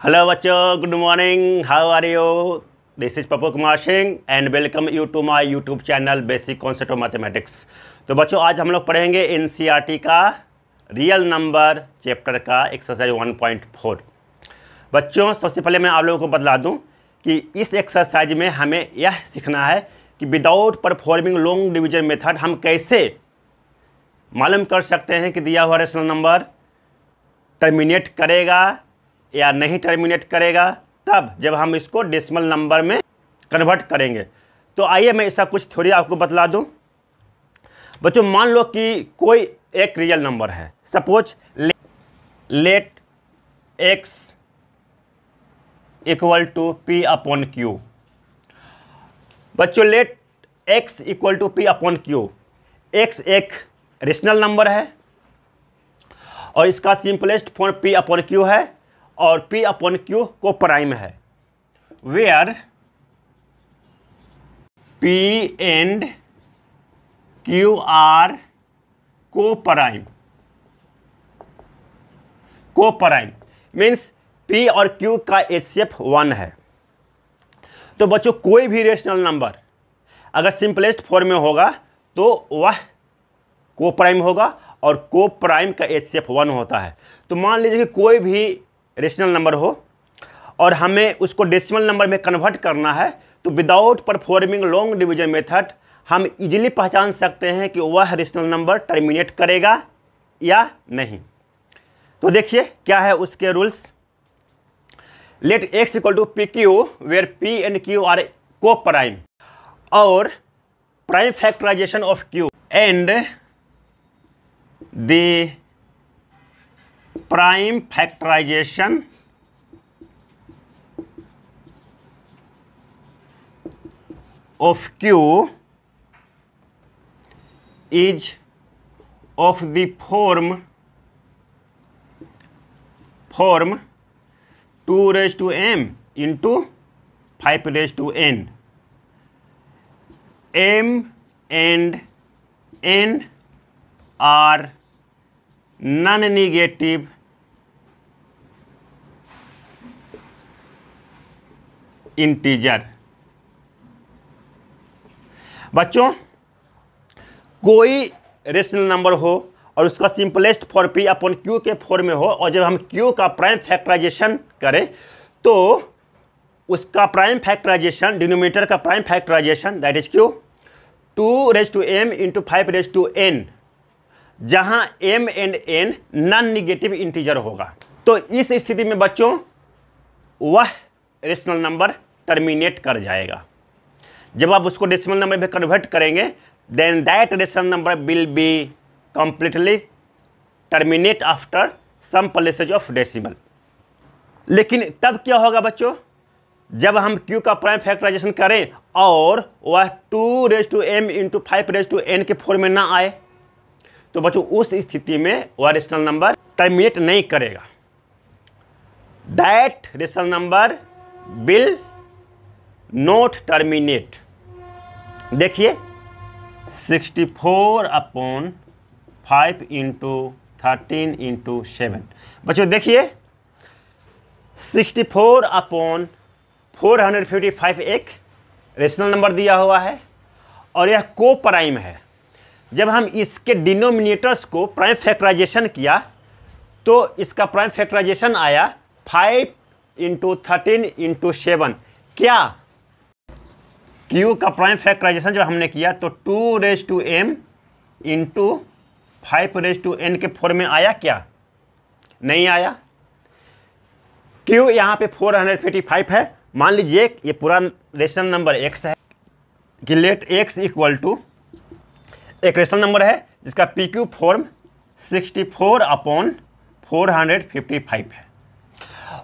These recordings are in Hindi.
Hello बच्चों, good morning. How are you? This is Pappu Kumar Singh and welcome you to my YouTube channel Basic Concept of Mathematics. तो बच्चों आज हम लोग पढ़ेंगे NCERT का रियल नंबर चैप्टर का एक्सरसाइज 1.4। बच्चों सबसे पहले मैं आप लोगों को बतला दूं कि इस एक्सरसाइज में हमें यह सीखना है कि without performing long division method हम कैसे मालूम कर सकते हैं कि दिया हुआ रेशनल नंबर टर्मिनेट करेगा या नहीं टर्मिनेट करेगा, तब जब हम इसको डेसिमल नंबर में कन्वर्ट करेंगे। तो आइए मैं ऐसा कुछ थ्योरी आपको बतला दूं। बच्चों मान लो कि कोई एक रियल नंबर है, suppose let x equal to p upon q। बच्चों let x equal to p upon q, x एक रेशनल नंबर है और इसका simplest form p upon q है और p अपॉन q को प्राइम है, where p and q are coprime means p और q का एचसीएफ 1 है। तो बच्चों कोई भी रेशनल नंबर अगर सिंपलेस्ट फॉर्म में होगा तो वह को प्राइम होगा और को प्राइम का एचसीएफ 1 होता है। तो मान लीजिए कि कोई भी रेशनल नंबर हो और हमें उसको डेसिमल नंबर में कन्वर्ट करना है, तो without performing long division method हम इजीली पहचान सकते हैं कि वह रेशनल नंबर टर्मिनेट करेगा या नहीं। तो देखिए क्या है उसके rules. Let x equal to p q where p and q are coprime और prime factorisation of q and the prime factorization of q is of the form 2 raised to m into 5 raised to n. m and n are non-negative integer. बच्चों कोई रेशनल नंबर हो और उसका simplest form p upon q के फॉर्म में हो और जब हम q का प्राइम फैक्टराइजेशन करें तो उसका प्राइम फैक्टराइजेशन डिनोमिनेटर का prime factorisation that is q 2 raise to m into 5 raise to n, जहां m and n non negative integer होगा। तो इस स्थिति में बच्चों वह रेशनल नंबर टर्मिनेट कर जाएगा। जब आप उसको डेसिमल नंबर में कन्वर्ट करेंगे then that rational number will be completely terminate after some places of decimal. लेकिन तब क्या होगा बच्चों, जब हम q का प्राइम फैक्टराइजेशन करें और वह 2 raise to m into 5 raise to n के फॉर्म में ना आए, तो बच्चों उस स्थिति में वह रेशनल नंबर टर्मिनेट नहीं करेगा। That rational number will not terminate. देखिए 64 अपॉन 5 इंटू 13 इंटू 7। बच्चों देखिए 64 अपॉन 455 एक रेशनल नंबर दिया हुआ है और यह को प्राइम है। जब हम इसके डिनोमिनेटर्स को प्राइम फैक्टराइजेशन किया तो इसका प्राइम फैक्टराइजेशन आया 5 इंटू 13 इंटू 7। क्या q का प्राइम फैक्टराइजेशन जब हमने किया तो 2 raise to m into 5 raise to n के फॉर्म में आया क्या? नहीं आया। q यहाँ पे 455 है। मान लीजिए ये पूरा रेशनल नंबर x है कि लेट x इक्वल टू एक रेशनल नंबर है जिसका पी क्यू फॉर्म 64 अपॉन 455 है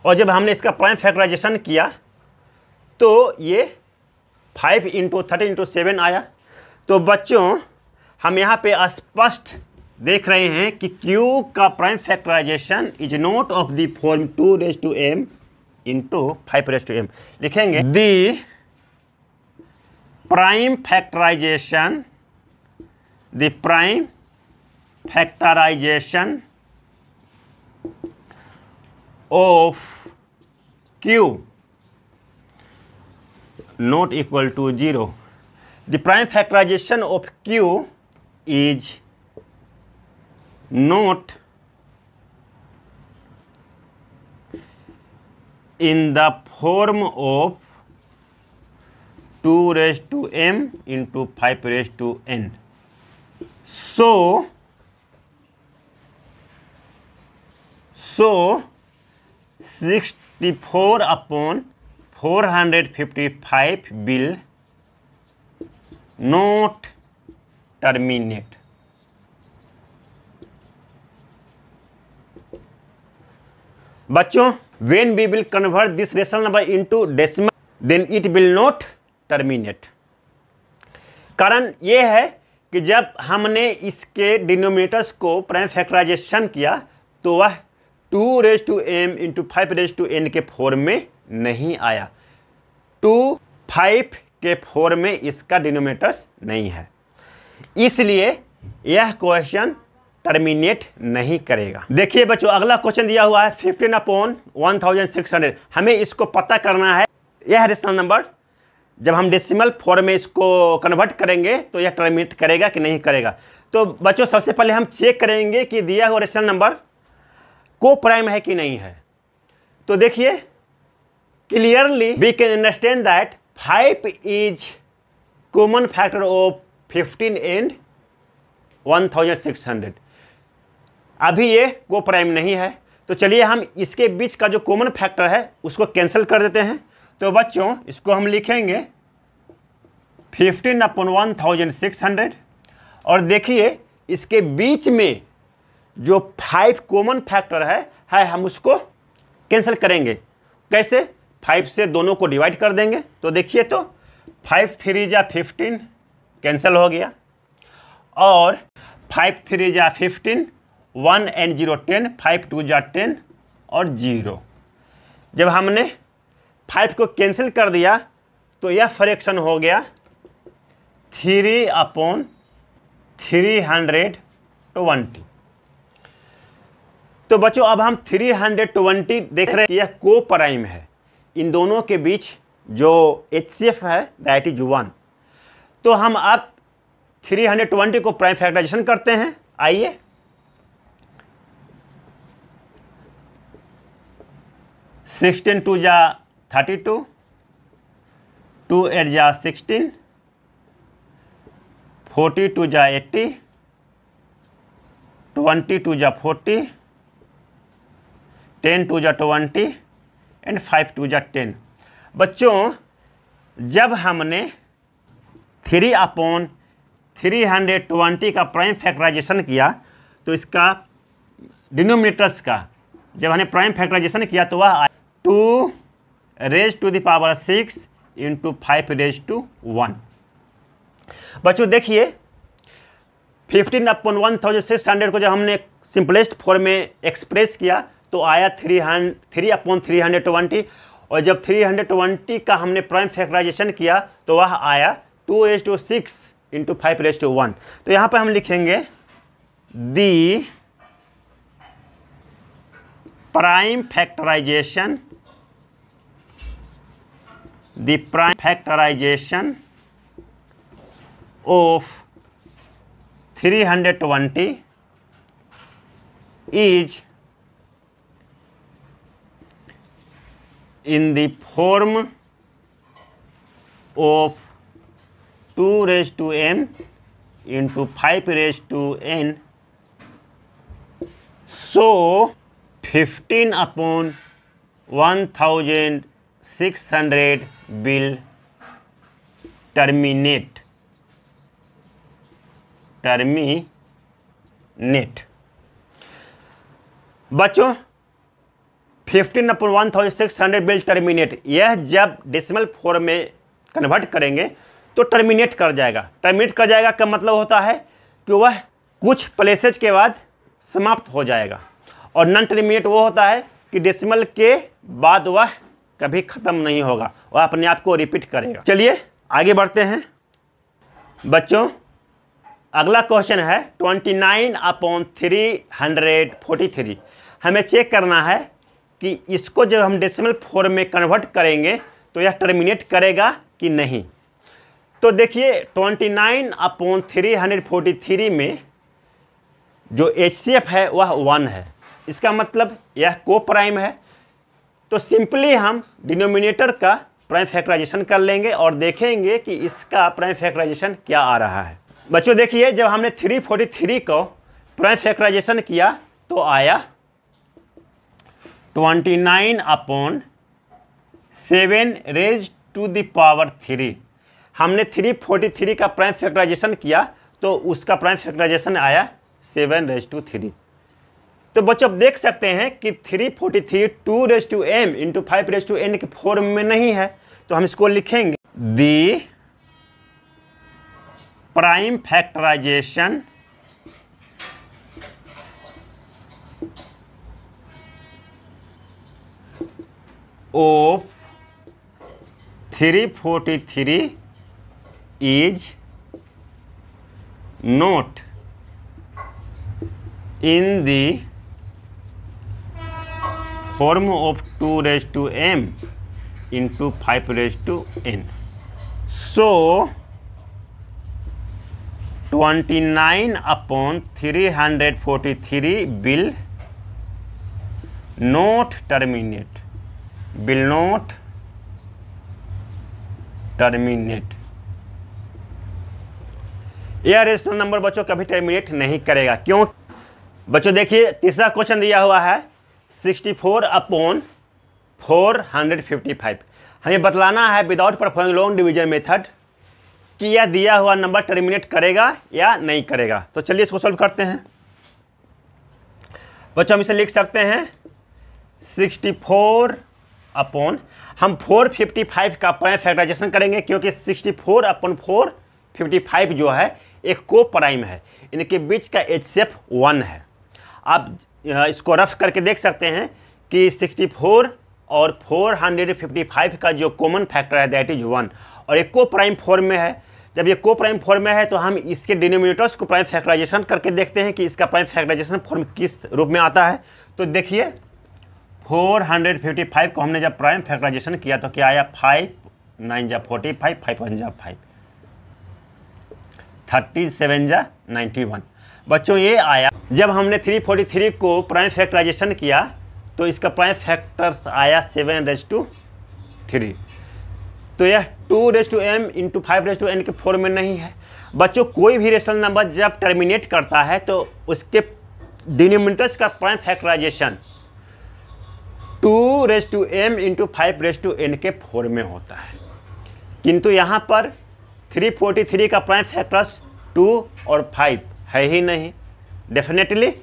और जब हमने इसका प्राइम फैक्टराइजेशन किया तो ये 5 इंटू 13 इंटू 7 आया। तो बच्चों हम यहाँ पे स्पष्ट देख रहे हैं कि q का prime factorisation is not of the form 2 raise to m into 5 raise to m। लिखेंगे the prime factorisation factorization of q not equal to 0, the prime factorization of q is not in the form of 2 raised to m into 5 raised to n. So 64 upon 455 will not terminate. बच्चों, when we will convert this rational number into decimal, then it will not terminate. कारण ये है कि जब हमने इसके डिनोमिनेटर्स को प्राइम फैक्टराइजेशन किया तो वह 2 raise to m into 5 raise to n के फॉर्म में नहीं आया। 2 5 के फॉर्म में इसका डिनोमिनेटर्स नहीं है, इसलिए यह क्वेश्चन टर्मिनेट नहीं करेगा। देखिए बच्चों, अगला क्वेश्चन दिया हुआ है 15 अपॉन 1600। हमें इसको पता करना है यह रेशनल नंबर जब हम डेसिमल फॉर्म में इसको कन्वर्ट करेंगे तो यह टर्मिनेट करेगा कि नहीं करेगा। तो बच्चों, सबसे पहले हम चेक करेंगे कि दिया हुआ रेशनल नंबर को प्राइम है कि नहीं है। तो देखिए, clearly we can understand that 5 is common factor of 15 and 1600। अभी ये को प्राइम नहीं है, तो चलिए हम इसके बीच का जो कॉमन फैक्टर है उसको कैंसिल कर देते हैं। तो बच्चों, इसको हम लिखेंगे 15 अपॉन 1600, और देखिए इसके बीच में जो 5 कॉमन फैक्टर है हम उसको कैंसिल करेंगे। कैसे? 5 से दोनों को डिवाइड कर देंगे। तो देखिए, तो 5 3 जा 15 कैंसिल हो गया, और 5 3 जा 15, 1 and 0 10, 5 2 जा 10 और 0। जब हमने 5 को कैंसिल कर दिया तो यह फ्रैक्शन हो गया 3 अपॉन 320। तो बच्चों, अब हम 320 देख रहे हैं कि यह को प्राइम है। इन दोनों के बीच जो HCF है दैट इज 1। तो हम अब 320 को प्राइम फैक्टराइजेशन करते हैं। आइए, सिक्सटीन 2 जा 32, 2 8 जा 16, 42 जा 80, 22 जा 40, 10 2 जा 20 एंड 5 2 जा 10। बच्चों, जब हमने 3 अपॉन 320 का प्राइम फैक्टराइजेशन किया तो इसका डिनोमिनेटर्स का जब हमने प्राइम फैक्टराइजेशन किया तो वह 2 raise to the power 6 into 5 raise to 1। बच्चों देखिए, 15 अपॉन 1600 को जब हमने सिंपलेस्ट फॉर्म में एक्सप्रेस किया तो आया 3 अपॉन 320, और जब 320 का हमने प्राइम फैक्टराइजेशन किया तो वह आया 2 raise to 6 into 5 raise to 1। तो यहाँ पर हम लिखेंगे the prime factorization of 320 is in the form of 2 raised to m into 5 raised to n. So 15 upon 1600 will terminate. बच्चों, 15 अपॉन 1600 विल टर्मिनेट, यह जब डेसिमल फॉर्म में कन्वर्ट करेंगे तो टर्मिनेट कर जाएगा। टर्मिनेट कर जाएगा का मतलब होता है कि वह कुछ प्लेसेज के बाद समाप्त हो जाएगा, और नॉन टर्मिनेट वो होता है कि डेसिमल के बाद वह कभी ख़त्म नहीं होगा, वह अपने आप को रिपीट करेगा। चलिए आगे बढ़ते हैं। बच्चों, अगला क्वेश्चन है 29 अपॉन 343। हमें चेक करना है कि इसको जब हम डेसिमल फॉर्म में कन्वर्ट करेंगे तो यह टर्मिनेट करेगा कि नहीं। तो देखिए 29/343 में जो HCF है वह 1 है, इसका मतलब यह को प्राइम है। तो सिंपली हम डिनोमिनेटर का प्राइम फैक्टराइजेशन कर लेंगे और देखेंगे कि इसका प्राइम फैक्टराइजेशन क्या आ रहा है। बच्चों देखिए जब हमने 343 को प्राइम फैक्टराइजेशन किया तो आया 29/7⁻³ हमने 343 का प्राइम फैक्टराइजेशन किया तो उसका प्राइम फैक्टराइजेशन आया 7⁻³ तो बच्चों आप देख सकते हैं कि 343 2m × 5n के फॉर्म में नहीं है, तो हम इसको लिखेंगे the prime factorization of 343 is not in the form of 2m × 5n. So 29/343 will not terminate. यह रेशनल नंबर बच्चों कभी टर्मिनेट नहीं करेगा। क्यों बच्चों देखिए तीसरा क्वेश्चन दिया हुआ है 64/455। हमें बतलाना है without performing long division method कि यह दिया हुआ नंबर टर्मिनेट करेगा या नहीं करेगा। तो चलिए इसको सॉल्व करते हैं। बच्चों हम इसे लिख सकते हैं 64 हम 455 का प्राइम फैक्टराइजेशन करेंगे क्योंकि 64/455 जो है एक को प्राइम है, इनके बीच का HCF 1 है। आप इसको रफ करके देख सकते हैं कि 64 और 455 का जो कॉमन फैक्टर है दैट इज 1 और एक को प्राइम फॉर्म में है। जब ये को प्राइम फॉर्म में है तो हम इसके डिनोमिनेटर्स को प्राइम फैक्टराइजेशन करके देखते हैं कि इसका प्राइम फैक्टराइजेशन फॉर्म किस रूप में आता है। तो देखिए 455 को हमने जब प्राइम फैक्टराइजेशन किया तो क्या आया 5 9 जा 45 5 1 जा 5 37 जा 91। बच्चों ये आया जब हमने 343 को प्राइम फैक्टराइजेशन किया तो इसका प्राइम फैक्टर्स आया 7⁻3। तो यह 2m × 5n के फॉर्म में नहीं है। बच्चों कोई भी रेशनल नंबर जब टर्मिनेट करता है तो उसके डिनोमिनेटर्स का प्राइम फैक्टराइजेशन 2m × 5n के फॉर्म में होता है, किंतु यहाँ पर 343 का प्राइम फैक्टर्स 2 और 5 है ही नहीं। डेफिनेटली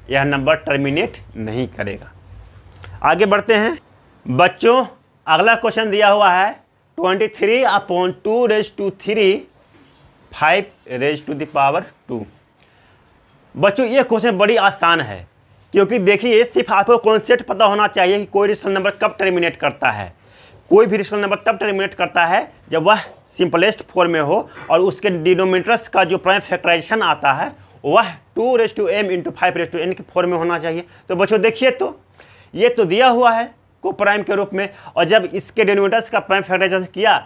यह नंबर टर्मिनेट नहीं करेगा। आगे बढ़ते हैं बच्चों, अगला क्वेश्चन दिया हुआ है 23/2⁵ 5⁻²। बच्चों ये क्वेश्चन बड़ी आसान है क्योंकि देखिए सिर्फ आपको कॉन्सेप्ट पता होना चाहिए कि कोई रेशनल नंबर कब टर्मिनेट करता है। कोई भी रेशनल नंबर तब टर्मिनेट करता है जब वह सिंपलेस्ट फॉर्म में हो और उसके डिनोमिनेटर्स का जो प्राइम फैक्टराइजेशन आता है वह 2m × 5n के फॉर्म में होना चाहिए। तो बच्चों देखिए तो ये तो दिया हुआ है को प्राइम के रूप में, और जब इसके डिनोमिनेटर्स का प्राइम फैक्टराइजेशन किया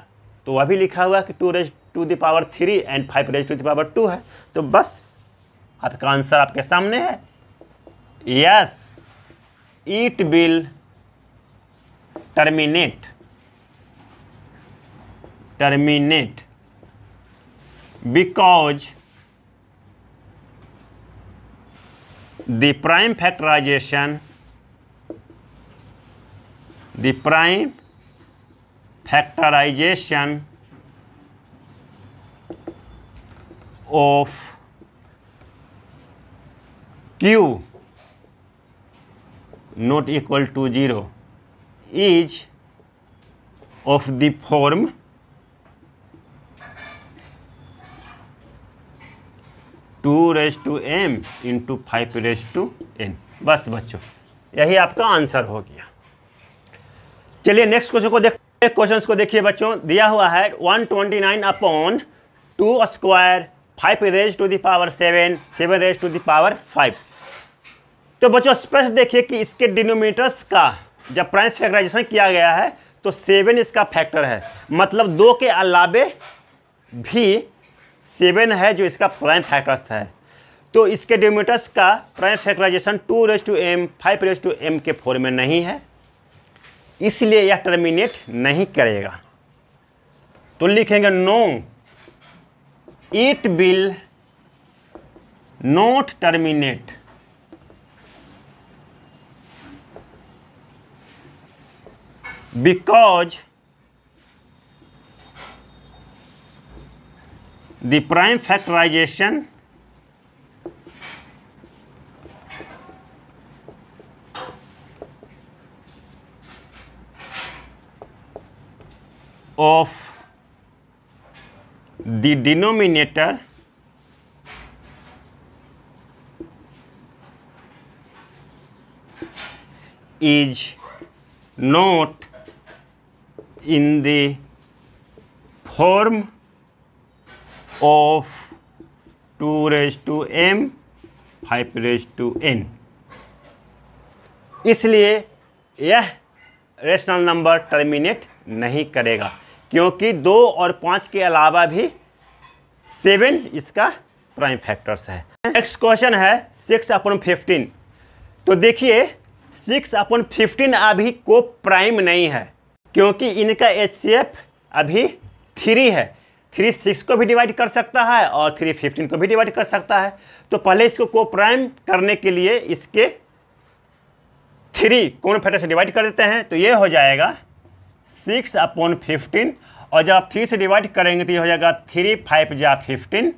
तो वह भी लिखा हुआ है कि 2⁻³ एंड 5⁻² है। तो बस आपका आंसर आपके सामने है, yes it will terminate because the prime factorization of q not equal to 0 is of the form 2m × 5n। बस बच्चों यही आपका आंसर हो गया। चलिए नेक्स्ट क्वेश्चन को देखते हैं। क्वेश्चन को देखिए बच्चों, दिया हुआ है 129/2² 5⁻7 7⁻5। तो बच्चों स्पष्ट देखिए कि इसके डिनोमिनेटर्स का जब प्राइम फैक्टराइजेशन किया गया है तो 7 इसका फैक्टर है, मतलब 2 के अलावे भी 7 है जो इसका प्राइम फैक्टर्स है। तो इसके डिनोमिनेटर्स का प्राइम फैक्टराइजेशन 2m 5m के फॉर्म में नहीं है, इसलिए यह टर्मिनेट नहीं करेगा। तो लिखेंगे no, it will not terminate because the prime factorization of the denominator is not in the form of 2m 5n, इसलिए यह रेशनल नंबर टर्मिनेट नहीं करेगा, क्योंकि 2 और 5 के अलावा भी 7 इसका प्राइम फैक्टर्स है। नेक्स्ट क्वेश्चन है 6/15। तो देखिए 6/15 अभी को प्राइम नहीं है, क्योंकि इनका HCF अभी 3 है। 3 6 को भी डिवाइड कर सकता है और 3 15 को भी डिवाइड कर सकता है। तो पहले इसको को प्राइम करने के लिए इसके 3 कॉमन फैक्टर से डिवाइड कर देते हैं, तो ये हो जाएगा 6/15, और जब आप 3 से डिवाइड करेंगे तो ये हो जाएगा 3 5 जा 15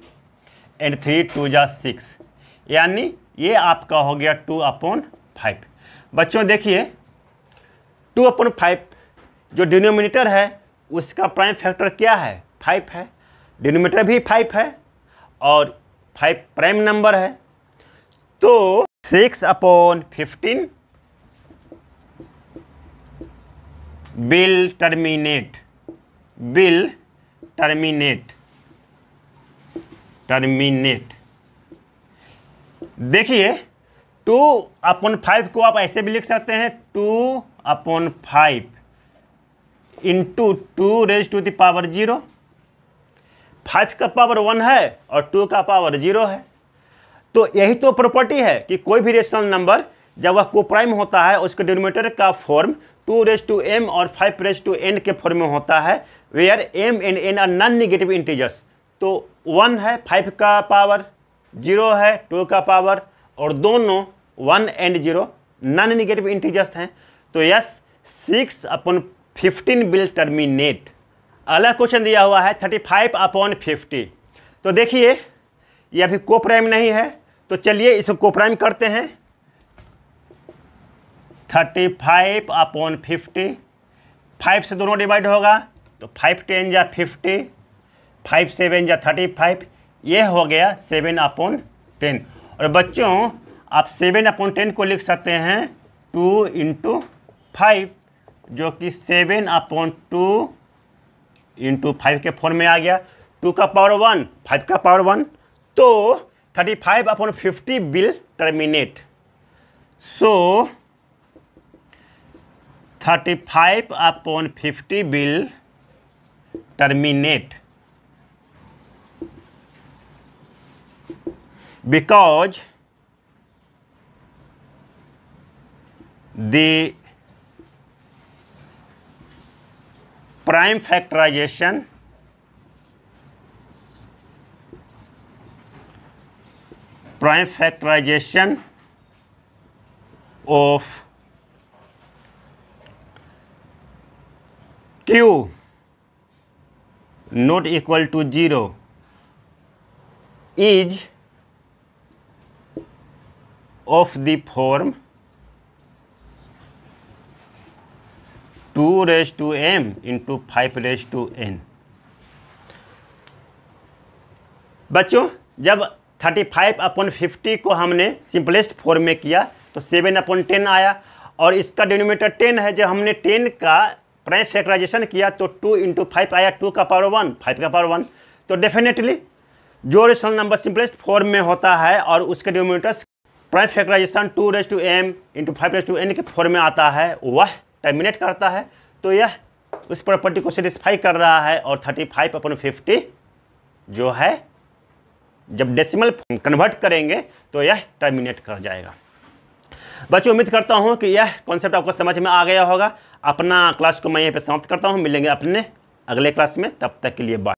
एंड 3 2 जा 6, यानी ये आपका हो गया 2/5। बच्चों देखिए 2/5 जो डिनोमिनेटर है उसका प्राइम फैक्टर क्या है, 5 है। डिनोमिनेटर भी 5 है और 5 प्राइम नंबर है। तो 6/15 will terminate देखिए 2/5 को आप ऐसे भी लिख सकते हैं 2/5 इंटू 2⁻0। 5 का पावर 1 है और 2 का पावर 0 है। तो यही तो प्रॉपर्टी है कि कोई भी रेशनल नंबर जब वह कोप्राइम होता है उसके डिनोमिनेटर का फॉर्म 2m और 5n के फॉर्म में होता है, where m and n are non negative integers. तो 1 है, 5 का पावर 0 है, 2 का पावर, और दोनों 1 एंड 0 नॉन नेगेटिव इंटीजर्स हैं। तो यस 6/15 विल टर्मिनेट। अगला क्वेश्चन दिया हुआ है 35/50। तो देखिए ये अभी कोप्राइम नहीं है, तो चलिए इसको कोप्राइम करते हैं। 35/50, 5 से दोनों डिवाइड होगा तो 5 10 जा 50, 5 7 जा 35, ये हो गया 7/10। और बच्चों आप 7/10 को लिख सकते हैं 2 × 5, जो कि 7/2 × 5 के फॉर्म में आ गया। 2 का पावर 1, 5 का पावर 1, तो 35/50 will terminate. So 35/50 will terminate because the prime factorization of Q not equal to 0 is of the form 2m × 5n। बच्चों जब 35/50 को हमने सिंपलेस्ट फॉर्म में किया तो 7/10 आया, और इसका डिनोमिनेटर 10 है। जब हमने 10 का प्राइम फैक्टराइजेशन किया तो 2 × 5 आया, 2 का पावर 1, 5 का पावर 1। तो डेफिनेटली जो रेशनल नंबर सिंपलेस्ट फॉर्म में होता है और उसके denominators prime factorisation 2m into 5n के फॉर्म में आता है वह टर्मिनेट करता है। तो यह उस प्रॉपर्टी को सेटिस्फाई कर रहा है और 35/50 जो है जब डेसिमल कन्वर्ट करेंगे तो यह टर्मिनेट कर जाएगा। बच्चों उम्मीद करता हूं कि यह कॉन्सेप्ट आपको समझ में आ गया होगा। अपना क्लास को मैं यहीं पे समाप्त करता हूं। मिलेंगे अपने अगले क्लास में, तब तक के लिए बाय।